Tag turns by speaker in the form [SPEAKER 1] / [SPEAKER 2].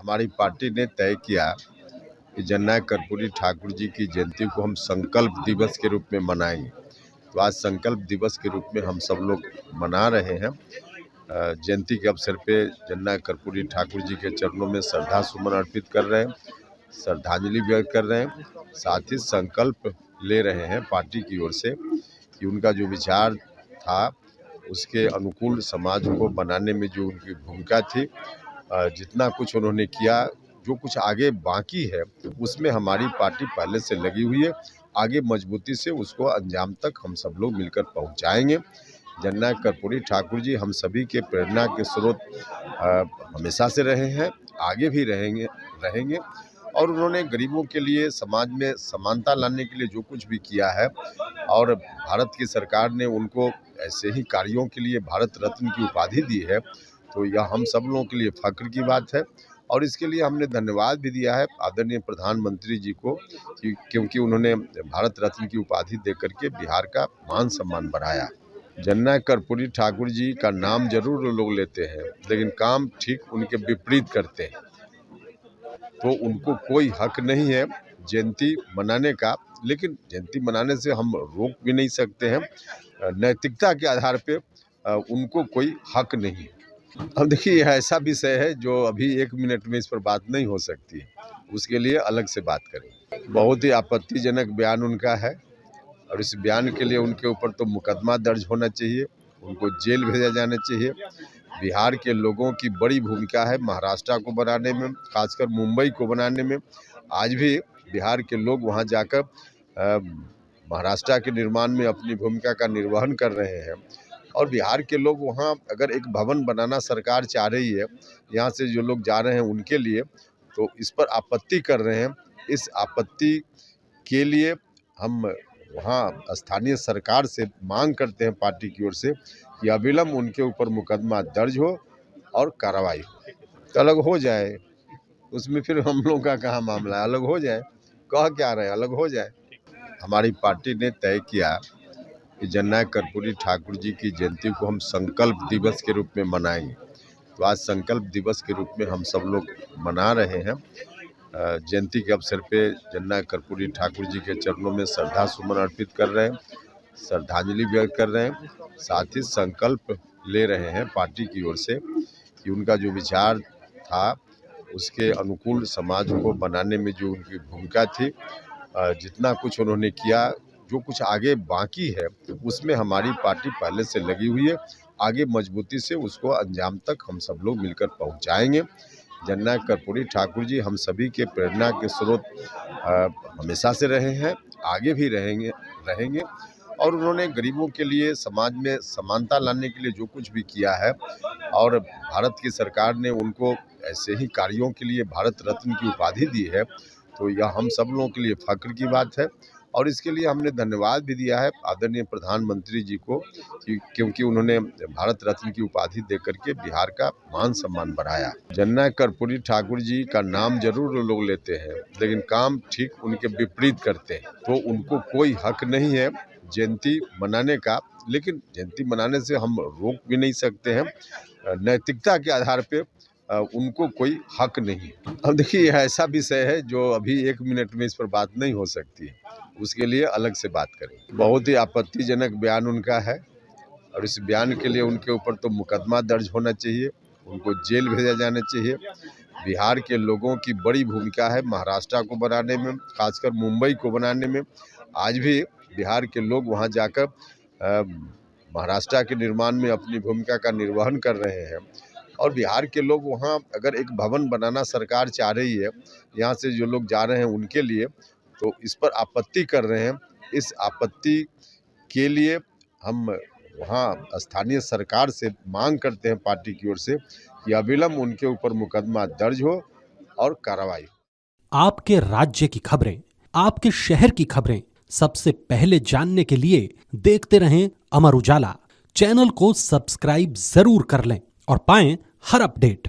[SPEAKER 1] हमारी पार्टी ने तय किया कि जननायक कर्पूरी ठाकुर जी की जयंती को हम संकल्प दिवस के रूप में मनाएंगे। तो आज संकल्प दिवस के रूप में हम सब लोग मना रहे हैं। जयंती के अवसर पे जननायक कर्पूरी ठाकुर जी के चरणों में श्रद्धा सुमन अर्पित कर रहे हैं, श्रद्धांजलि व्यक्त कर रहे हैं। साथ ही संकल्प ले रहे हैं पार्टी की ओर से कि उनका जो विचार था उसके अनुकूल समाज को बनाने में जो उनकी भूमिका थी, जितना कुछ उन्होंने किया, जो कुछ आगे बाकी है उसमें हमारी पार्टी पहले से लगी हुई है। आगे मजबूती से उसको अंजाम तक हम सब लोग मिलकर पहुंचाएंगे। जननायक कर्पूरी ठाकुर जी हम सभी के प्रेरणा के स्रोत हमेशा से रहे हैं, आगे भी रहेंगे और उन्होंने गरीबों के लिए समाज में समानता लाने के लिए जो कुछ भी किया है और भारत की सरकार ने उनको ऐसे ही कार्यों के लिए भारत रत्न की उपाधि दी है, तो यह हम सब लोगों के लिए फख्र की बात है। और इसके लिए हमने धन्यवाद भी दिया है आदरणीय प्रधानमंत्री जी को क्योंकि उन्होंने भारत रत्न की उपाधि देकर के बिहार का मान सम्मान बढ़ाया। जननायक कर्पूरी ठाकुर जी का नाम जरूर लोग लेते हैं, लेकिन काम ठीक उनके विपरीत करते हैं। तो उनको कोई हक नहीं है जयंती मनाने का, लेकिन जयंती मनाने से हम रोक भी नहीं सकते हैं। नैतिकता के आधार पे उनको कोई हक नहीं है। अब देखिए, यह ऐसा विषय है जो अभी 1 मिनट में इस पर बात नहीं हो सकती है, उसके लिए अलग से बात करें। बहुत ही आपत्तिजनक बयान उनका है और इस बयान के लिए उनके ऊपर तो मुकदमा दर्ज होना चाहिए, उनको जेल भेजा जाना चाहिए। बिहार के लोगों की बड़ी भूमिका है महाराष्ट्र को बनाने में, खासकर मुंबई को बनाने में। आज भी बिहार के लोग वहां जाकर महाराष्ट्र के निर्माण में अपनी भूमिका का निर्वहन कर रहे हैं और बिहार के लोग वहां अगर एक भवन बनाना सरकार चाह रही है, यहाँ से जो लोग जा रहे हैं उनके लिए, तो इस पर आपत्ति कर रहे हैं। इस आपत्ति के लिए हम वहाँ स्थानीय सरकार से मांग करते हैं पार्टी की ओर से कि अविलंब उनके ऊपर मुकदमा दर्ज हो और कार्रवाई हो, तो अलग हो जाए। उसमें फिर हम लोगों का कहाँ मामला है, अलग हो जाए। कह क्या रहे हैं, अलग हो जाए। हमारी पार्टी ने तय किया कि जननायक कर्पूरी ठाकुर जी की जयंती को हम संकल्प दिवस के रूप में मनाएंगे। तो आज संकल्प दिवस के रूप में हम सब लोग मना रहे हैं। जयंती के अवसर पे जननायक कर्पूरी ठाकुर जी के चरणों में श्रद्धा सुमन अर्पित कर रहे हैं, श्रद्धांजलि व्यक्त कर रहे हैं। साथ ही संकल्प ले रहे हैं पार्टी की ओर से कि उनका जो विचार था उसके अनुकूल समाज को बनाने में जो उनकी भूमिका थी, जितना कुछ उन्होंने किया, जो कुछ आगे बाकी है उसमें हमारी पार्टी पहले से लगी हुई है। आगे मजबूती से उसको अंजाम तक हम सब लोग मिलकर पहुंचाएंगे। जननायक कर्पूरी ठाकुर जी हम सभी के प्रेरणा के स्रोत हमेशा से रहे हैं, आगे भी रहेंगे और उन्होंने गरीबों के लिए समाज में समानता लाने के लिए जो कुछ भी किया है और भारत की सरकार ने उनको ऐसे ही कार्यों के लिए भारत रत्न की उपाधि दी है, तो यह हम सब लोगों के लिए फख्र की बात है। और इसके लिए हमने धन्यवाद भी दिया है आदरणीय प्रधानमंत्री जी को क्योंकि उन्होंने भारत रत्न की उपाधि देकर के बिहार का मान सम्मान बढ़ाया। जननायक कर्पूरी ठाकुर जी का नाम जरूर लोग लेते हैं, लेकिन काम ठीक उनके विपरीत करते हैं। तो उनको कोई हक नहीं है जयंती मनाने का, लेकिन जयंती मनाने से हम रोक भी नहीं सकते हैं। नैतिकता के आधार पे उनको कोई हक नहीं है। अब देखिए, यह ऐसा विषय है जो अभी 1 मिनट में इस पर बात नहीं हो सकती है, उसके लिए अलग से बात करें। बहुत ही आपत्तिजनक बयान उनका है और इस बयान के लिए उनके ऊपर तो मुकदमा दर्ज होना चाहिए, उनको जेल भेजा जाना चाहिए। बिहार के लोगों की बड़ी भूमिका है महाराष्ट्र को बनाने में, खासकर मुंबई को बनाने में। आज भी बिहार के लोग वहाँ जाकर महाराष्ट्र के निर्माण में अपनी भूमिका का निर्वहन कर रहे हैं और बिहार के लोग वहाँ अगर एक भवन बनाना सरकार चाह रही है, यहाँ से जो लोग जा रहे हैं उनके लिए, तो इस पर आपत्ति कर रहे हैं। इस आपत्ति के लिए हम वहाँ स्थानीय सरकार से मांग करते हैं पार्टी की ओर से कि अविलंब उनके ऊपर मुकदमा दर्ज हो और कार्रवाई हो।
[SPEAKER 2] आपके राज्य की खबरें, आपके शहर की खबरें सबसे पहले जानने के लिए देखते रहें अमर उजाला। चैनल को सब्सक्राइब जरूर कर लें और पाएं हर अपडेट।